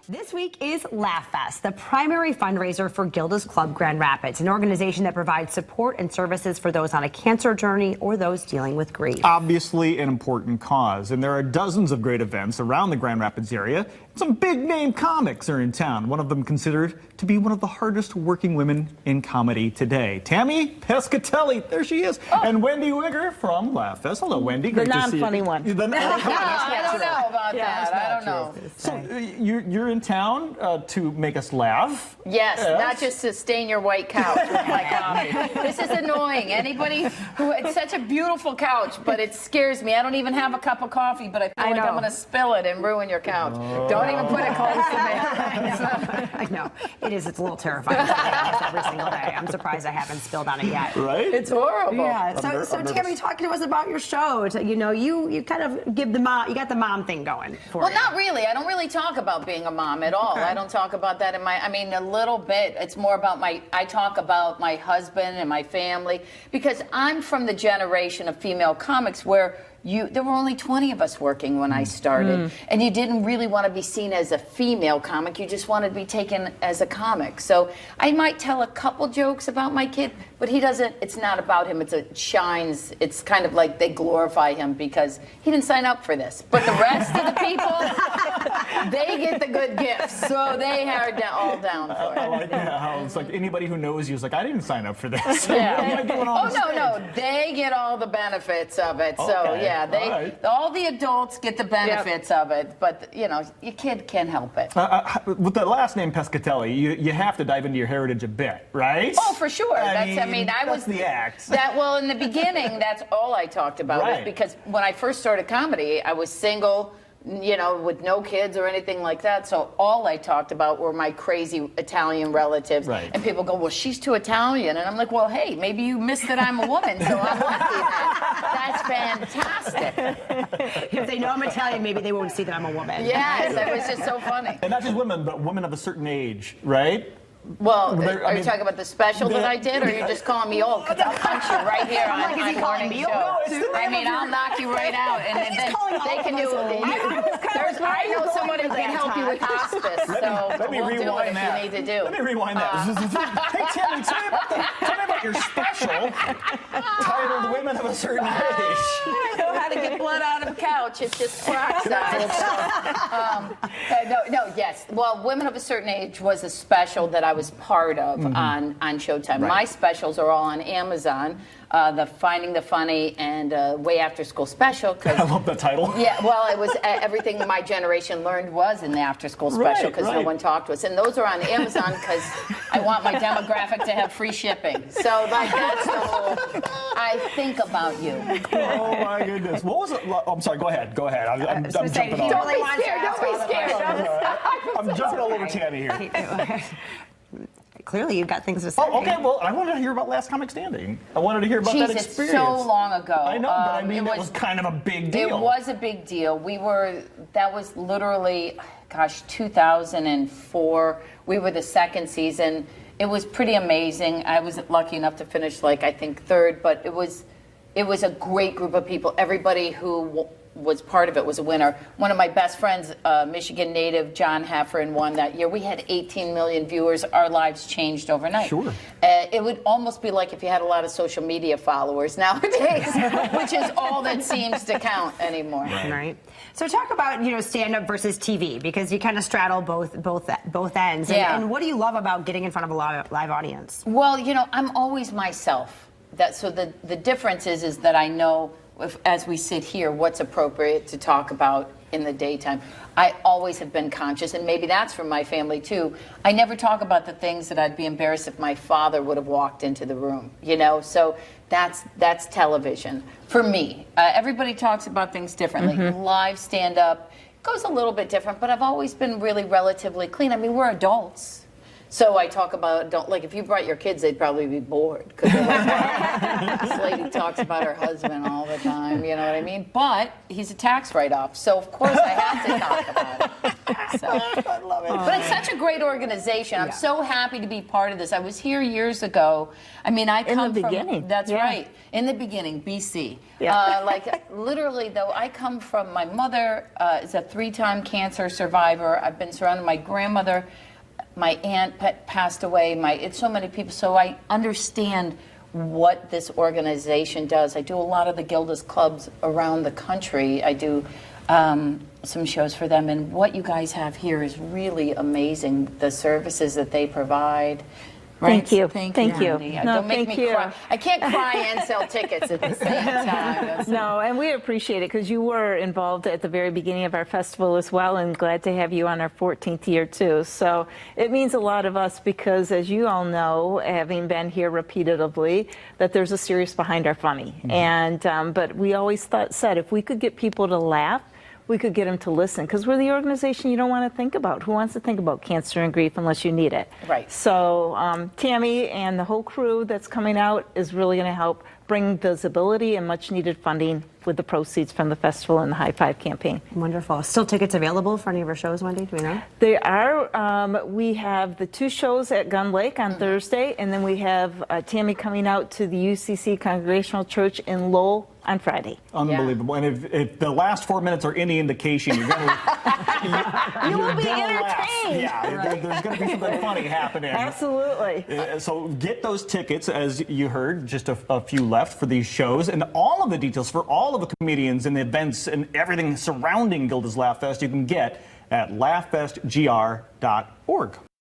This week is Laughfest, the primary fundraiser for Gilda's Club Grand Rapids, an organization that provides support and services for those on a cancer journey or those dealing with grief. Obviously an important cause, and there are dozens of great events around the Grand Rapids area. Some big-name comics are in town, one of them considered to be one of the hardest working women in comedy today. Tammy Pescatelli, there she is, and Wendy Wigger from Laughfest. Hello, Wendy. The non-funny one. I don't know about that. I don't know. So you're in town to make us laugh. Yes, not just to stain your white couch with my comedy. This is annoying. Anybody who, it's such a beautiful couch, but it scares me. I don't even have a cup of coffee, but I feel like I'm going to spill it and ruin your couch. Don't even put it close to me. I know. It is. It's a little terrifying every single day. I'm surprised I haven't spilled on it yet. Right? It's horrible. Yeah. So Tammy, talk to us about your show. You kind of give the mom, you got the mom thing going for you. Well, not really. I don't really talk about being a mom at all. Okay. I don't talk about that in my, I mean, a little bit. It's more about I talk about my husband and my family, because I'm from the generation of female comics where there were only 20 of us working when I started, and you didn't really want to be seen as a female comic. You just wanted to be taken as a comic. So I might tell a couple jokes about my kid, but he doesn't. It's not about him. It shines. It's kind of like they glorify him because he didn't sign up for this. But the rest of the people, they get the good gifts, so they are all down for it. I like how it's like anybody who knows you is like, I didn't sign up for this. Yeah. No, they get all the benefits of it. So yeah. All the adults get the benefits of it, but your kid can't help it. With the last name Pescatelli, you have to dive into your heritage a bit, right? Oh, for sure. That's the act. Well, in the beginning, that's all I talked about. Right. Because when I first started comedy, I was single, with no kids or anything like that. So all I talked about were my crazy Italian relatives. Right. And people go, well, she's too Italian. And I'm like, well, hey, maybe you missed that I'm a woman, so I'm lucky then. That's fantastic. If they know I'm Italian, maybe they won't see that I'm a woman. Yes, that was just so funny. And not just women, but women of a certain age, right? Well, are you talking about the special that I did, or are you just calling me old? Because I'll punch you right here on Morning Show. I'll knock you right out, and then they can do it. I know someone who can help you with hospice, so we'll do it if you need to do. Let me rewind that. Hey, Tammy, tell me about your special titled Women of a Certain Age. I know how to get blood out of a couch. It just cracks out. Yes. Well, Women of a Certain Age was a special that I was part of on Showtime. Right. My specials are all on Amazon. The Finding the Funny and Way After School Special. I love that title. Yeah, well, it was everything my generation learned was in the After School Special because no one talked to us. And those are on Amazon because I want my demographic to have free shipping. So that's the whole, I think about you. Oh my goodness. What was it? I'm sorry, go ahead. I'm jumping all over. Don't be scared. I'm jumping all over Tammy here. Clearly, you've got things to say. Oh, okay. Well, I wanted to hear about Last Comic Standing. I wanted to hear about that experience. It's so long ago. I know, but I mean, it was kind of a big deal. It was a big deal. That was literally, 2004. We were the second season. It was pretty amazing. I was lucky enough to finish, I think, third, but it was a great group of people. Everybody who was part of it was a winner. One of my best friends, Michigan native John Heffern, won that year. We had 18 million viewers. Our lives changed overnight. Sure. It would almost be like if you had a lot of social media followers nowadays, which is all that seems to count anymore. Right. So talk about stand-up versus TV, because you kind of straddle both ends. Yeah. And what do you love about getting in front of a live audience? Well, I'm always myself. So the difference is that I know, as we sit here, what's appropriate to talk about in the daytime. I always have been conscious, and maybe that's from my family too. I never talk about the things that I'd be embarrassed if my father would have walked into the room, So that's television for me. Everybody talks about things differently. Live stand-up goes a little bit different, but I've always been really relatively clean. I mean, we're adults. So I talk about, if you brought your kids, they'd probably be bored. Because this lady talks about her husband all the time, you know what I mean? But he's a tax write-off, so of course I have to talk about it. I love it. But it's such a great organization. I'm so happy to be part of this. I was here years ago. I mean, I come the from beginning. That's Yeah. right. In the beginning, BC. Yeah. Like literally, though, I come from. My mother is a 3-time cancer survivor. I've been surrounded. My grandmother, my aunt passed away. It's so many people. So I understand what this organization does. I do a lot of the Gilda's clubs around the country. I do some shows for them, and what you guys have here is really amazing. The services that they provide. Thank you. Thank you. Randy. No, Don't make thank me you. cry. I can't cry and sell tickets at the same time. No, and we appreciate it because you were involved at the very beginning of our festival as well, and glad to have you on our 14th year too. So it means a lot of us because, as you all know, having been here repeatedly, that there's a serious behind our funny. And but we always said if we could get people to laugh, we could get them to listen, because we're the organization you don't want to think about. Who wants to think about cancer and grief unless you need it? Right. So Tammy and the whole crew that's coming out is really going to help bring visibility and much needed funding with the proceeds from the festival and the High Five campaign. Wonderful. Still tickets available for any of your shows, Wendy? Do we know? They are. We have the 2 shows at Gun Lake on Thursday, and then we have Tammy coming out to the UCC Congregational Church in Lowell on Friday. Unbelievable. And if the last 4 minutes are any indication, you're going to You will be entertained. Yeah, there's going to be something funny happening. Absolutely. So get those tickets, as you heard, just a few left for these shows, and all of the details for all of the comedians and the events and everything surrounding Gilda's Laughfest you can get at laughfestgr.org.